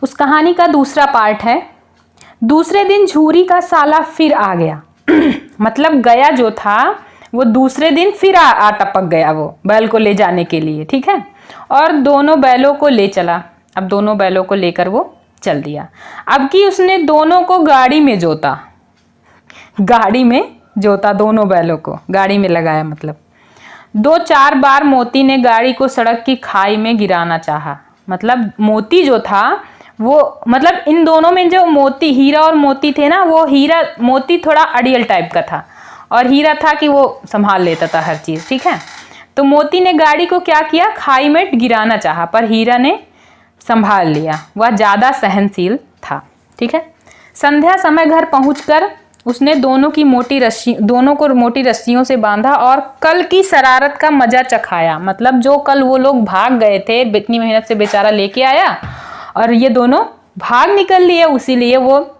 उस कहानी का दूसरा पार्ट है। दूसरे दिन झूरी का साला फिर आ गया। मतलब गया जो था वो दूसरे दिन फिर आ टपक गया वो बैल को ले जाने के लिए, ठीक है। और दोनों बैलों को ले चला। अब दोनों बैलों को लेकर वो चल दिया। अब कि उसने दोनों को गाड़ी में जोता, गाड़ी में जोता, दोनों बैलों को गाड़ी में लगाया। मतलब 2-4 बार मोती ने गाड़ी को सड़क की खाई में गिराना चाहा। मतलब मोती जो था वो, मतलब इन दोनों में जो मोती, हीरा और मोती थे ना, वो हीरा, मोती थोड़ा अड़ियल टाइप का था और हीरा था कि वो संभाल लेता था हर चीज़, ठीक है। तो मोती ने गाड़ी को क्या किया, खाई में गिराना चाहा, पर हीरा ने संभाल लिया। वह ज़्यादा सहनशील था, ठीक है। संध्या समय घर पहुंचकर उसने दोनों को मोटी रस्सियों से बांधा और कल की शरारत का मजा चखाया। मतलब जो कल वो लोग भाग गए थे, इतनी मेहनत से बेचारा लेके आया और ये दोनों भाग निकल लिए, उसीलिए वो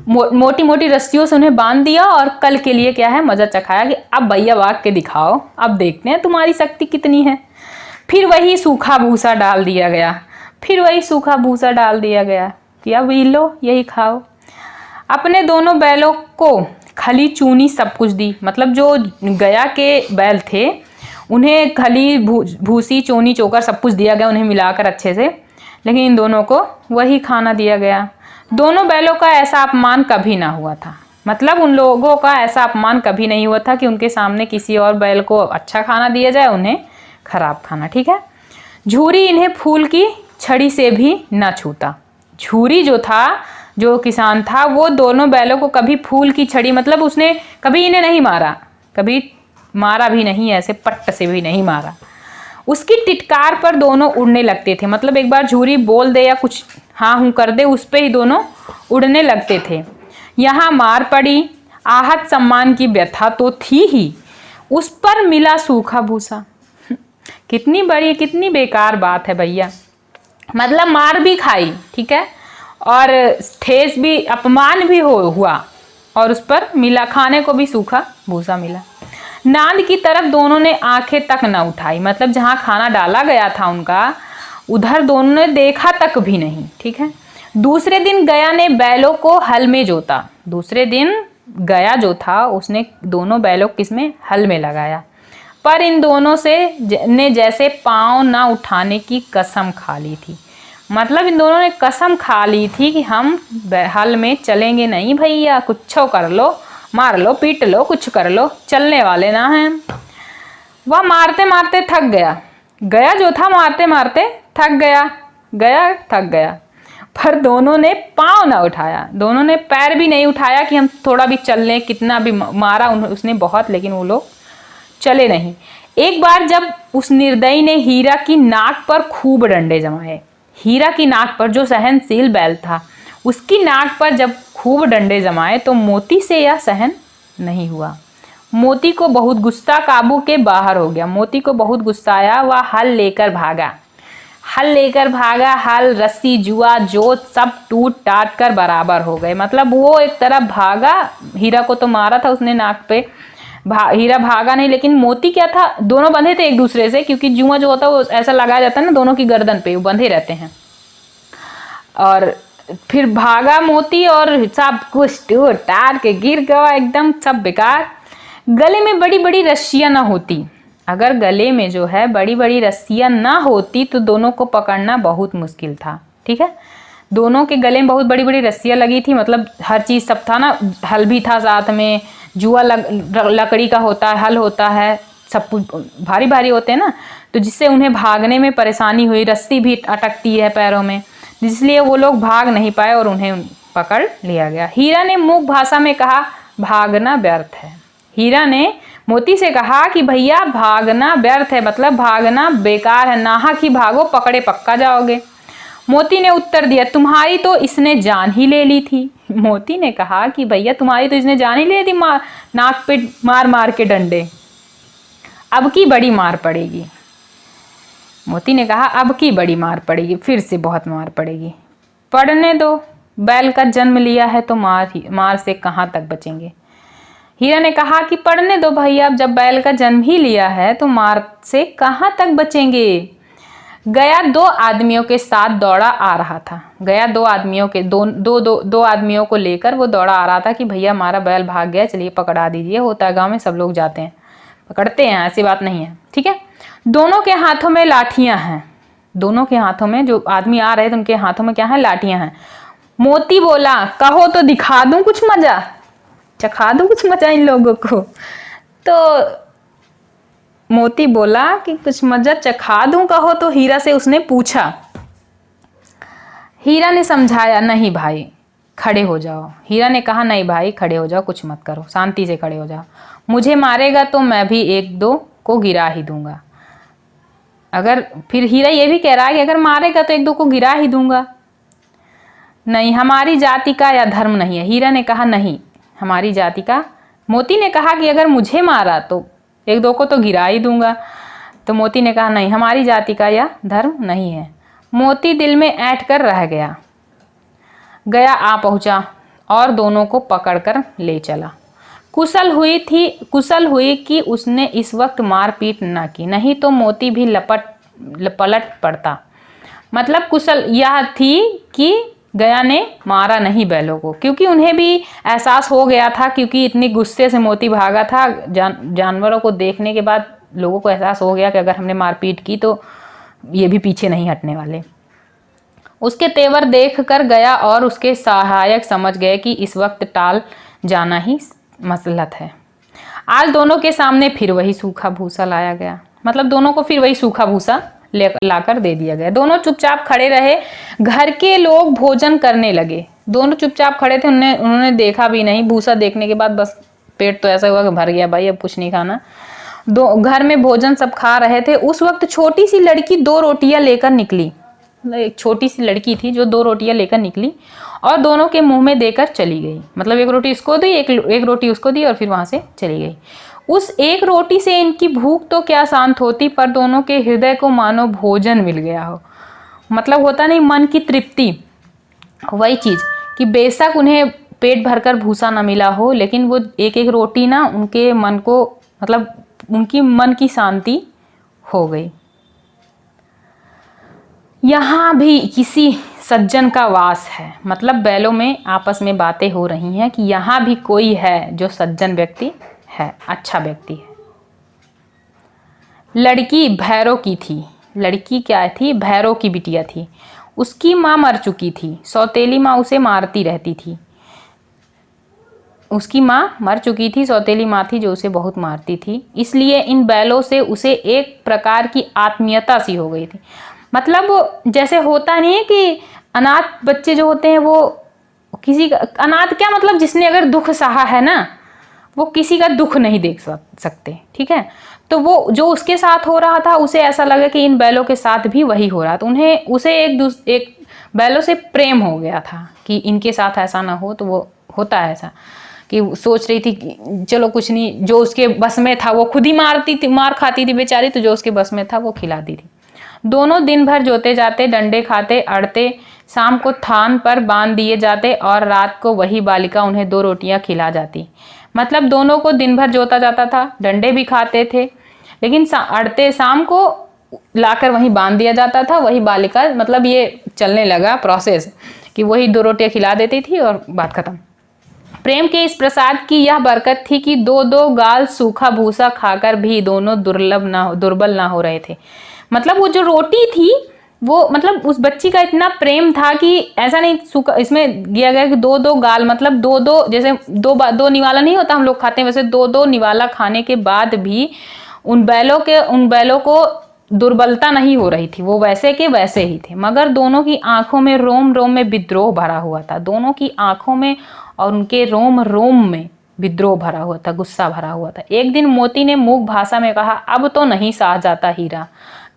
मोटी मोटी रस्सियों से उन्हें बांध दिया और कल के लिए क्या है, मजा चखाया कि अब भैया भाग के दिखाओ, अब देखते हैं तुम्हारी शक्ति कितनी है। फिर वही सूखा भूसा डाल दिया गया, फिर वही सूखा भूसा डाल दिया गया कि अब लो यही खाओ। अपने दोनों बैलों को खली चूनी सब कुछ दी। मतलब जो गया के बैल थे उन्हें खली भूसी चूनी चोकर सब कुछ दिया गया, उन्हें मिलाकर अच्छे से, लेकिन इन दोनों को वही खाना दिया गया। दोनों बैलों का ऐसा अपमान कभी ना हुआ था। मतलब उन लोगों का ऐसा अपमान कभी नहीं हुआ था कि उनके सामने किसी और बैल को अच्छा खाना दिया जाए, उन्हें खराब खाना, ठीक है। झूरी इन्हें फूल की छड़ी से भी न छूता। झूरी जो था, जो किसान था, वो दोनों बैलों को कभी फूल की छड़ी, मतलब उसने कभी इन्हें नहीं मारा, कभी मारा भी नहीं, ऐसे पट्ट से भी नहीं मारा। उसकी टिटकार पर दोनों उड़ने लगते थे। मतलब एक बार झूरी बोल दे या कुछ हाँ हूँ कर दे, उस पे ही दोनों उड़ने लगते थे। यहाँ मार पड़ी, आहत सम्मान की व्यथा तो थी ही, उस पर मिला सूखा भूसा। कितनी बड़ी, कितनी बेकार बात है भैया। मतलब मार भी खाई, ठीक है, और ठेस भी, अपमान भी हुआ और उस पर मिला, खाने को भी सूखा भूसा मिला। नांद की तरफ दोनों ने आंखें तक न उठाई। मतलब जहाँ खाना डाला गया था उनका, उधर दोनों ने देखा तक भी नहीं, ठीक है। दूसरे दिन गया ने बैलों को हल में जोता। दूसरे दिन गया जो था उसने दोनों बैलों किसमें, हल में लगाया। पर इन दोनों ने जैसे पाँव ना उठाने की कसम खा ली थी। मतलब इन दोनों ने कसम खा ली थी कि हम हल में चलेंगे नहीं भैया, कुछ कर लो, मार लो, पीट लो, कुछ कर लो, चलने वाले ना हैं। वह मारते मारते थक गया। गया जो था मारते मारते थक गया, गया थक गया, पर दोनों ने पाँव ना उठाया, दोनों ने पैर भी नहीं उठाया कि हम थोड़ा भी चल लें। कितना भी मारा उसने बहुत, लेकिन वो लोग चले नहीं। एक बार जब उस निर्दयी ने हीरा की नाक पर खूब डंडे जमाए, हीरा की नाक पर, जो सहनशील बैल था, उसकी नाक पर जब खूब डंडे जमाए तो मोती से यह सहन नहीं हुआ। मोती को बहुत गुस्सा काबू के बाहर हो गया। मोती को बहुत गुस्सा आया, वह हल लेकर भागा। हल लेकर भागा, हल, रस्सी, जुआ, जोत सब टूट टाट कर बराबर हो गए। मतलब वो एक तरफ भागा, हीरा को तो मारा था उसने नाक पे, हीरा भागा नहीं, लेकिन मोती क्या था, दोनों बंधे थे एक दूसरे से, क्योंकि जुआ जो होता है वो ऐसा लगाया जाता है ना दोनों की गर्दन पे, वो बंधे रहते हैं। और फिर भागा मोती और सब कुछ टूट टाट के गिर गया, एकदम सब बेकार। गले में बड़ी बड़ी रस्सियां ना होती, अगर गले में जो है बड़ी बड़ी रस्सियां ना होती तो दोनों को पकड़ना बहुत मुश्किल था, ठीक है। दोनों के गले में बहुत बड़ी बड़ी रस्सियां लगी थी। मतलब हर चीज़ सब था ना, हल भी था साथ में, जुआ लकड़ी का होता है, हल होता है, सब भारी भारी होते हैं ना, तो जिससे उन्हें भागने में परेशानी हुई। रस्सी भी अटकती है पैरों में, इसलिए वो लोग भाग नहीं पाए और उन्हें पकड़ लिया गया। हीरा ने मूक भाषा में कहा, भागना व्यर्थ है। हीरा ने मोती से कहा कि भैया भागना व्यर्थ है, मतलब भागना बेकार है, नाहक ही भागो, पकड़े पक्का जाओगे। मोती ने उत्तर दिया, तुम्हारी तो इसने जान ही ले ली थी। मोती ने कहा कि भैया तुम्हारी तो इसने जान ही ले ली थी, नाक पे मार मार के डंडे, अब की बड़ी मार पड़ेगी। मोती ने कहा अब की बड़ी मार पड़ेगी, फिर से बहुत मार पड़ेगी, पढ़ने दो, बैल का जन्म लिया है तो मार से कहाँ तक बचेंगे। हीरा ने कहा कि पढ़ने दो भैया, अब जब बैल का जन्म ही लिया है तो मार से कहाँ तक बचेंगे। गया दो आदमियों के साथ दौड़ा आ रहा था। गया दो आदमियों के दो आदमियों को लेकर वो दौड़ा आ रहा था कि भैया हमारा बैल भाग गया, चलिए पकड़ा दीजिए। होता है गांव में, सब लोग जाते हैं पकड़ते हैं, ऐसी बात नहीं है, ठीक है। दोनों के हाथों में लाठियां हैं। दोनों के हाथों में, जो आदमी आ रहे थे उनके हाथों में क्या है? लाठियां हैं। मोती बोला, कहो तो दिखा दूं कुछ मजा, चखा दूं कुछ मजा इन लोगों को। तो मोती बोला कि कुछ मजा चखा दूं कहो तो, हीरा से उसने पूछा। हीरा ने समझाया, नहीं भाई खड़े हो जाओ। हीरा ने कहा, नहीं भाई खड़े हो जाओ, कुछ मत करो, शांति से खड़े हो जाओ। मुझे मारेगा तो मैं भी एक दो को गिरा ही दूंगा। अगर फिर हीरा ये भी कह रहा है कि अगर मारेगा तो एक दो को गिरा ही दूंगा। नहीं, हमारी जाति का या धर्म नहीं है। हीरा ने कहा, नहीं हमारी जाति का। मोती ने कहा कि अगर मुझे मारा तो एक दो को तो गिरा ही दूंगा। तो मोती ने कहा, नहीं हमारी जाति का या धर्म नहीं है। मोती दिल में ऐंठ कर रह गया। गया आ पहुंचा और दोनों को पकड़कर ले चला। कुशल हुई कि उसने इस वक्त मारपीट न की, नहीं तो मोती भी पलट पड़ता। मतलब कुशल यह थी कि गया ने मारा नहीं बैलों को, क्योंकि उन्हें भी एहसास हो गया था, क्योंकि इतनी गुस्से से मोती भागा था। जानवरों को देखने के बाद लोगों को एहसास हो गया कि अगर हमने मारपीट की तो ये भी पीछे नहीं हटने वाले। उसके तेवर देखकर गया और उसके सहायक समझ गए कि इस वक्त टाल जाना ही मसलहत है। आज दोनों के सामने फिर वही सूखा भूसा लाया गया। मतलब दोनों को फिर वही सूखा भूसा लाकर दे दिया गया। दोनों चुपचाप खड़े रहे। घर के लोग भोजन करने लगे। दोनों चुपचाप खड़े थे, उन्होंने देखा भी नहीं। भूसा देखने के बाद बस पेट तो ऐसा हुआ कि भर गया, भाई अब कुछ नहीं खाना। घर में भोजन सब खा रहे थे। उस वक्त छोटी सी लड़की 2 रोटियां लेकर निकली। एक छोटी सी लड़की थी जो 2 रोटियां लेकर निकली और दोनों के मुंह में देकर चली गई। मतलब एक रोटी इसको दी, एक रोटी उसको दी और फिर वहां से चली गई। उस एक रोटी से इनकी भूख तो क्या शांत होती, पर दोनों के हृदय को मानो भोजन मिल गया हो। मतलब होता नहीं मन की तृप्ति, वही चीज कि बेशक उन्हें पेट भरकर भूसा ना मिला हो, लेकिन वो एक एक रोटी ना उनके मन को, मतलब उनकी मन की शांति हो गई। यहाँ भी किसी सज्जन का वास है। मतलब बैलों में आपस में बातें हो रही हैं कि यहाँ भी कोई है जो सज्जन व्यक्ति है, अच्छा व्यक्ति है। लड़की भैरव की थी। लड़की क्या थी? भैरव की बिटिया थी। उसकी माँ मर चुकी थी। सौतेली माँ उसे मारती रहती थी। उसकी माँ मर चुकी थी, सौतेली माँ थी जो उसे बहुत मारती थी। इसलिए इन बैलों से उसे एक प्रकार की आत्मीयता सी हो गई थी। मतलब जैसे होता नहीं है कि अनाथ बच्चे जो होते हैं वो किसी का, अनाथ क्या मतलब जिसने अगर दुख सहा है ना, वो किसी का दुख नहीं देख सकते, ठीक है। तो वो जो उसके साथ हो रहा था उसे ऐसा लगा कि इन बैलों के साथ भी वही हो रहा था। उसे एक बैलों से प्रेम हो गया था कि इनके साथ ऐसा ना हो। तो वो होता है ऐसा कि सोच रही थी कि चलो कुछ नहीं, जो उसके बस में था वो खुद ही मारती थी, मार खाती थी बेचारी, तो जो उसके बस में था वो खिलाती थी। दोनों दिन भर जोते जाते, डंडे खाते, अड़ते, शाम को थान पर बांध दिए जाते और रात को वही बालिका उन्हें 2 रोटियां खिला जाती। मतलब दोनों को दिन भर जोता जाता था, डंडे भी खाते थे, लेकिन अड़ते शाम को लाकर वहीं बांध दिया जाता था। वही बालिका, मतलब ये चलने लगा प्रोसेस कि वही 2 रोटियां खिला देती थी और बात खत्म। प्रेम के इस प्रसाद की यह बरकत थी कि 2-2 गाल सूखा भूसा खाकर भी दोनों दुर्बल ना हो रहे थे। मतलब वो जो रोटी थी वो, मतलब उस बच्ची का इतना प्रेम था कि ऐसा नहीं सूखा, इसमें दिया गया कि 2-2 गाल, मतलब 2-2, जैसे 2 निवाला नहीं होता हम लोग खाते हैं, वैसे 2-2 निवाला खाने के बाद भी उन बैलों को दुर्बलता नहीं हो रही थी। वो वैसे के वैसे ही थे, मगर दोनों की आंखों में रोम रोम में विद्रोह भरा हुआ था। दोनों की आंखों में और उनके रोम रोम में विद्रोह भरा हुआ था, गुस्सा भरा हुआ था। एक दिन मोती ने मूक भाषा में कहा, अब तो नहीं सहा जाता हीरा,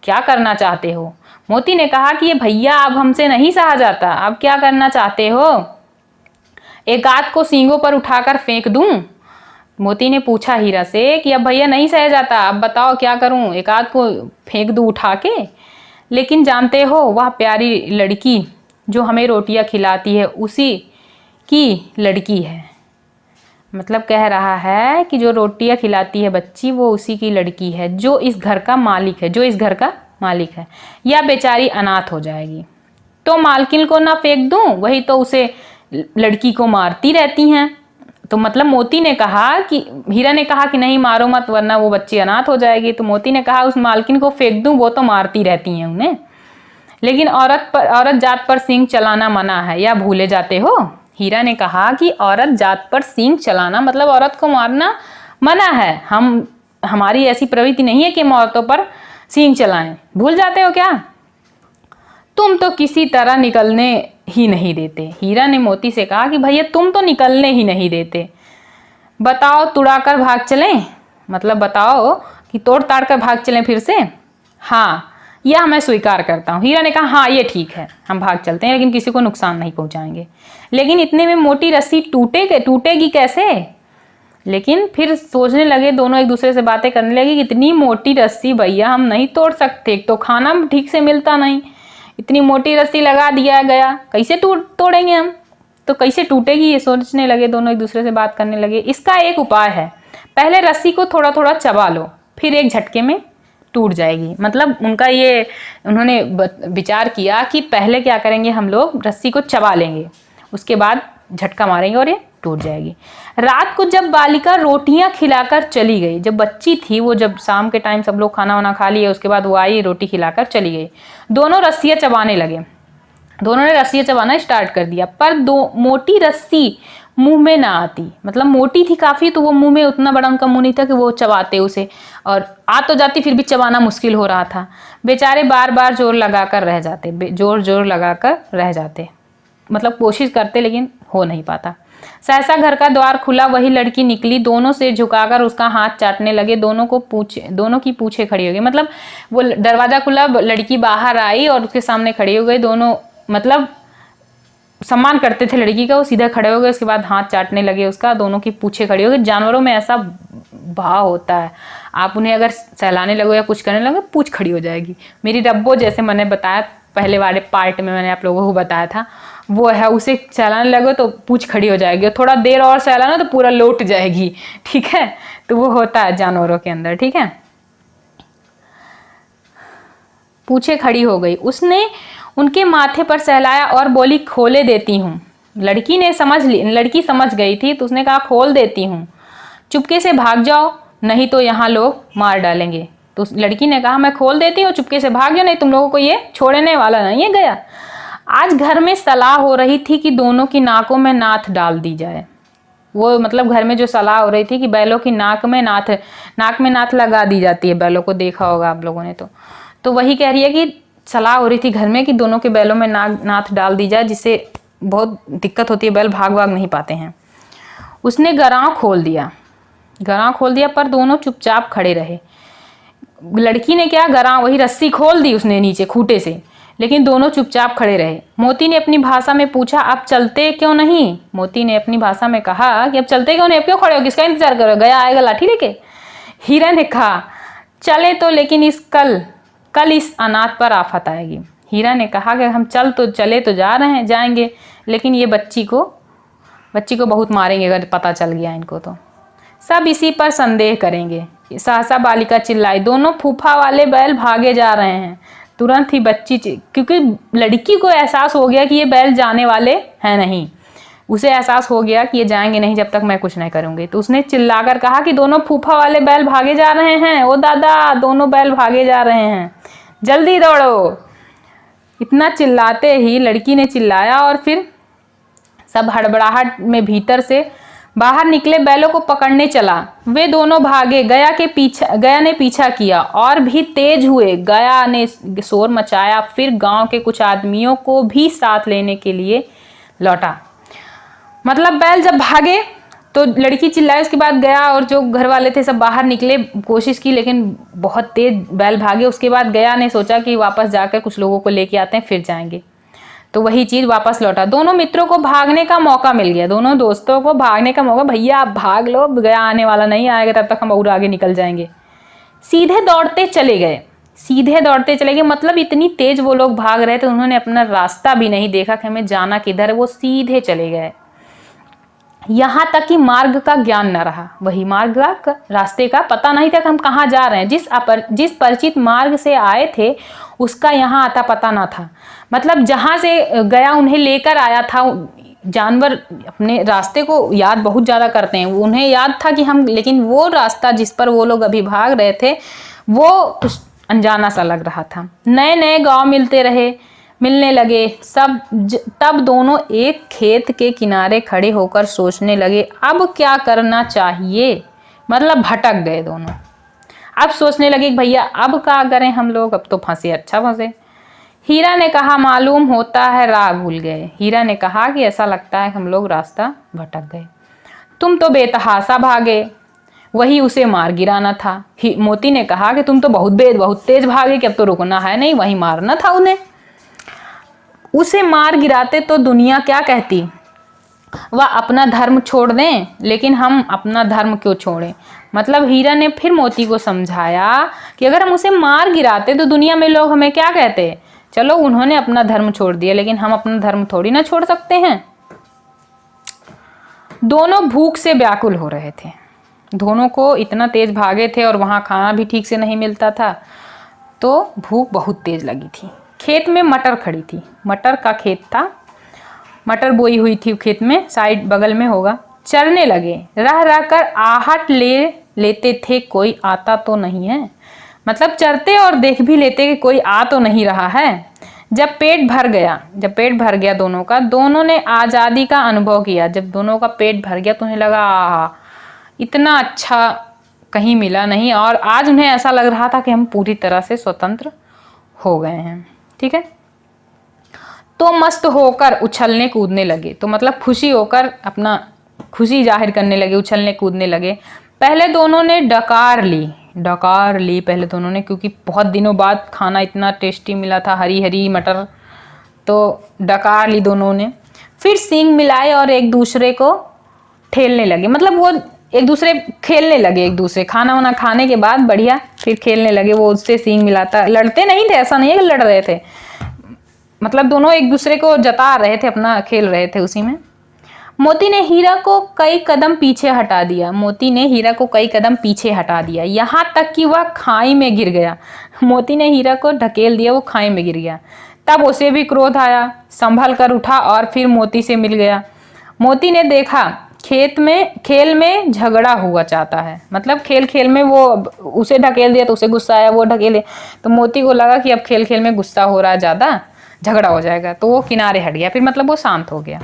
क्या करना चाहते हो? मोती ने कहा कि ये भैया अब हमसे नहीं सहा जाता, अब क्या करना चाहते हो? एक आध को सींगों पर उठाकर फेंक दूं? मोती ने पूछा हीरा से कि अब भैया नहीं सह जाता, अब बताओ क्या करूं, एक आध को फेंक दूं उठा के? लेकिन जानते हो, वह प्यारी लड़की जो हमें रोटियां खिलाती है उसी की लड़की है। मतलब कह रहा है कि जो रोटियां खिलाती है बच्ची वो उसी की लड़की है, जो इस घर का मालिक है, जो इस घर का मालिक है, या बेचारी अनाथ हो जाएगी। तो मालकिन को ना फेंक दूं, वही तो उसे लड़की को मारती रहती हैं। तो मतलब मोती ने कहा कि, हीरा ने कहा कि नहीं मारो मत वरना वो बच्ची अनाथ हो जाएगी। तो मोती ने कहा उस मालकिन को फेंक दूं, वो तो मारती रहती हैं उन्हें, लेकिन औरत जात पर सींग चलाना मना है, या भूले जाते हो। हीरा ने कहा कि औरत जात पर सींग चलाना मतलब औरत को मारना मना है, हमारी ऐसी प्रवृत्ति नहीं है कि हम औरतों पर सींग चलाएं, भूल जाते हो क्या? तुम तो किसी तरह निकलने ही नहीं देते। हीरा ने मोती से कहा कि भैया तुम तो निकलने ही नहीं देते, बताओ तुड़ाकर भाग चलें, मतलब बताओ कि तोड़ ताड़ कर भाग चलें फिर से। हाँ, यह मैं स्वीकार करता हूँ। हीरा ने कहा हाँ ये ठीक है, हम भाग चलते हैं, लेकिन किसी को नुकसान नहीं पहुंचाएंगे। लेकिन इतने में मोटी रस्सी टूटेगी कैसे? लेकिन फिर सोचने लगे दोनों, एक दूसरे से बातें करने लगे कि इतनी मोटी रस्सी भैया हम नहीं तोड़ सकते, एक तो खाना ठीक से मिलता नहीं, इतनी मोटी रस्सी लगा दिया गया, कैसे तोड़ेंगे हम, तो कैसे टूटेगी, ये सोचने लगे दोनों, एक दूसरे से बात करने लगे। इसका एक उपाय है, पहले रस्सी को थोड़ा थोड़ा चबा लो, फिर एक झटके में टूट जाएगी। मतलब उन्होंने विचार किया कि पहले क्या करेंगे, हम लोग रस्सी को चबा लेंगे, उसके बाद झटका मारेंगे और ये टूट जाएगी। रात को जब बालिका रोटियां खिलाकर चली गई, जब बच्ची थी वो, जब शाम के टाइम सब लोग खाना वाना खा लिए, उसके बाद वो आई रोटी खिलाकर चली गई, दोनों रस्सियां चबाने लगे, दोनों ने रस्सियां चबाना स्टार्ट कर दिया, पर मोटी रस्सी मुंह में ना आती, मतलब मोटी थी काफी, तो वो मुंह में उतना बड़ा उनका मुंह नहीं था कि वो चबाते उसे, और आ तो जाती फिर भी चबाना मुश्किल हो रहा था। बेचारे बार बार जोर लगाकर रह जाते, मतलब कोशिश करते लेकिन हो नहीं पाता। सहसा घर का द्वार खुला, वही लड़की निकली, दोनों से झुकाकर उसका हाथ चाटने लगे, दोनों की पूछे खड़ी हो गई। मतलब वो दरवाजा खुला, लड़की बाहर आई और उसके सामने खड़ी हो गई, दोनों मतलब सम्मान करते थे लड़की का, वो सीधा खड़े हो गए, उसके बाद हाथ चाटने लगे उसका, दोनों की पूछे खड़ी हो गई। जानवरों में ऐसा भाव होता है, आप उन्हें अगर सहलाने लगो या कुछ करने लगो, पूछ खड़ी हो जाएगी। मेरी रब्बो, जैसे मैंने बताया पहले वाले पार्ट में, मैंने आप लोगों को बताया था, वो है, उसे सहलाने लगो तो पूछ खड़ी हो जाएगी, थोड़ा देर और सहलाना तो पूरा लौट जाएगी, ठीक है। तो वो होता है जानवरों के अंदर, ठीक है। पूछे खड़ी हो गई, उसने उनके माथे पर सहलाया और बोली खोले देती हूँ। लड़की समझ गई थी, तो उसने कहा खोल देती हूँ, चुपके से भाग जाओ नहीं तो यहाँ लोग मार डालेंगे। तो लड़की ने कहा मैं खोल देती हूँ, चुपके से भाग जाओ, नहीं तुम लोगों को ये छोड़ने वाला नहीं है गया। आज घर में सलाह हो रही थी कि दोनों की नाकों में नाथ डाल दी जाए। वो मतलब घर में जो सलाह हो रही थी कि बैलों की नाक में नाथ लगा दी जाती है, बैलों को देखा होगा आप लोगों ने। तो वही कह रही है कि सलाह हो रही थी घर में कि दोनों के बैलों में नाथ डाल दी जाए, जिससे बहुत दिक्कत होती है, बैल भाग नहीं पाते हैं। उसने गरां खोल दिया, पर दोनों चुपचाप खड़े रहे। लड़की ने क्या, गरां वही रस्सी खोल दी उसने नीचे खूंटे से, लेकिन दोनों चुपचाप खड़े रहे। मोती ने अपनी भाषा में पूछा आप चलते क्यों नहीं? मोती ने अपनी भाषा में कहा कि अब चलते क्यों नहीं, अब क्यों खड़े हो, किसका इंतजार करो, गया आएगा लाठी लेके। हीरा ने कहा चले तो, लेकिन कल इस अनाथ पर आफत आएगी। हीरा ने कहा कि हम चले तो जाएंगे, लेकिन ये बच्ची को बहुत मारेंगे अगर पता चल गया इनको, तो सब इसी पर संदेह करेंगे। सहसा बालिका चिल्लाई, दोनों फूफा वाले बैल भागे जा रहे हैं। तुरंत ही बच्ची, क्योंकि लड़की को एहसास हो गया कि ये बैल जाने वाले हैं नहीं, उसे एहसास हो गया कि ये जाएंगे नहीं जब तक मैं कुछ नहीं करूंगी। तो उसने चिल्लाकर कहा कि दोनों फूफा वाले बैल भागे जा रहे हैं, ओ दादा दोनों बैल भागे जा रहे हैं, जल्दी दौड़ो। इतना चिल्लाते ही लड़की ने चिल्लाया और फिर सब हड़बड़ाहट में भीतर से बाहर निकले, बैलों को पकड़ने चला। वे दोनों भागे, गया ने पीछा किया और भी तेज हुए। गया ने शोर मचाया, फिर गांव के कुछ आदमियों को भी साथ लेने के लिए लौटा। मतलब बैल जब भागे तो लड़की चिल्लाई, उसके बाद गया और जो घर वाले थे सब बाहर निकले, कोशिश की, लेकिन बहुत तेज बैल भागे। उसके बाद गया ने सोचा कि वापस जाकर कुछ लोगों को लेके आते हैं फिर जाएंगे, तो वही चीज वापस लौटा। दोनों मित्रों को भागने का मौका मिल गया, दोनों दोस्तों को भागने का मौका, भैया आप भाग लो, गया आने वाला नहीं आएगा, तब तक हम और आगे निकल जाएंगे। सीधे दौड़ते चले गए, मतलब इतनी तेज वो लोग भाग रहे थे, उन्होंने अपना रास्ता भी नहीं देखा कि हमें जाना किधर है, वो सीधे चले गए। यहाँ तक कि मार्ग का ज्ञान न रहा। वही मार्ग का, रास्ते का पता नहीं था कि हम कहाँ जा रहे हैं। जिस परिचित मार्ग से आए थे उसका यहाँ आता पता ना था। मतलब जहाँ से गया उन्हें लेकर आया था। जानवर अपने रास्ते को याद बहुत ज़्यादा करते हैं, उन्हें याद था कि हम, लेकिन वो रास्ता जिस पर वो लोग अभी भाग रहे थे वो कुछ अनजाना सा लग रहा था। नए नए गांव मिलने लगे सब। तब दोनों एक खेत के किनारे खड़े होकर सोचने लगे अब क्या करना चाहिए। मतलब भटक गए दोनों। अब सोचने लगे कि भैया अब क्या करें हम लोग, अब तो फंसे, अच्छा फंसे। हीरा ने कहा मालूम होता है राह भूल गए। हीरा ने कहा कि ऐसा लगता है हम लोग रास्ता भटक गए। तुम तो बेतहासा भागे, वही उसे मार गिराना था। मोती ने कहा कि तुम तो बहुत तेज भागे कि अब तो रुकना है नहीं, वही मारना था उन्हें। उसे मार गिराते तो दुनिया क्या कहती, वह अपना धर्म छोड़ दें, लेकिन हम अपना धर्म क्यों छोड़ें। मतलब हीरा ने फिर मोती को समझाया कि अगर हम उसे मार गिराते तो दुनिया में लोग हमें क्या कहते। चलो उन्होंने अपना धर्म छोड़ दिया, लेकिन हम अपना धर्म थोड़ी ना छोड़ सकते हैं। दोनों भूख से व्याकुल हो रहे थे। दोनों को इतना तेज भागे थे और वहाँ खाना भी ठीक से नहीं मिलता था, तो भूख बहुत तेज लगी थी। खेत में मटर खड़ी थी, मटर का खेत था, मटर बोई हुई थी खेत में, साइड बगल में होगा। चरने लगे, रह रह कर आहट लेते थे कोई आता तो नहीं है। मतलब चरते और देख भी लेते कि कोई आ तो नहीं रहा है। जब पेट भर गया दोनों का, दोनों ने आज़ादी का अनुभव किया। जब दोनों का पेट भर गया तो उन्हें लगा इतना अच्छा कहीं मिला नहीं, और आज उन्हें ऐसा लग रहा था कि हम पूरी तरह से स्वतंत्र हो गए हैं। ठीक है, तो मस्त होकर उछलने कूदने लगे। तो मतलब खुशी होकर अपना खुशी जाहिर करने लगे, उछलने कूदने लगे। पहले दोनों ने डकार ली पहले दोनों ने, क्योंकि बहुत दिनों बाद खाना इतना टेस्टी मिला था, हरी हरी मटर, तो डकार ली दोनों ने। फिर सींग मिलाए और एक दूसरे को ठेलने लगे। मतलब वो एक दूसरे खेलने लगे, एक दूसरे खाना वाना खाने के बाद बढ़िया फिर खेलने लगे। वो उससे सींग मिलाता, लड़ते नहीं थे, ऐसा नहीं है कि लड़ रहे थे, मतलब दोनों एक दूसरे को जता रहे थे, अपना खेल रहे थे उसी में। मोती ने हीरा को कई कदम पीछे हटा दिया, यहाँ तक कि वह खाई में गिर गया। मोती ने हीरा को ढकेल दिया, वो खाई में गिर गया। तब उसे भी क्रोध आया, संभल कर उठा और फिर मोती से मिल गया। मोती ने देखा खेल में झगड़ा हुआ चाहता है। मतलब खेल में वो उसे ढकेल दिया तो उसे गुस्सा आया, वो ढकेले तो मोती को लगा कि अब खेल में गुस्सा हो रहा है, ज़्यादा झगड़ा हो जाएगा, तो वो किनारे हट गया। फिर मतलब वो शांत हो गया।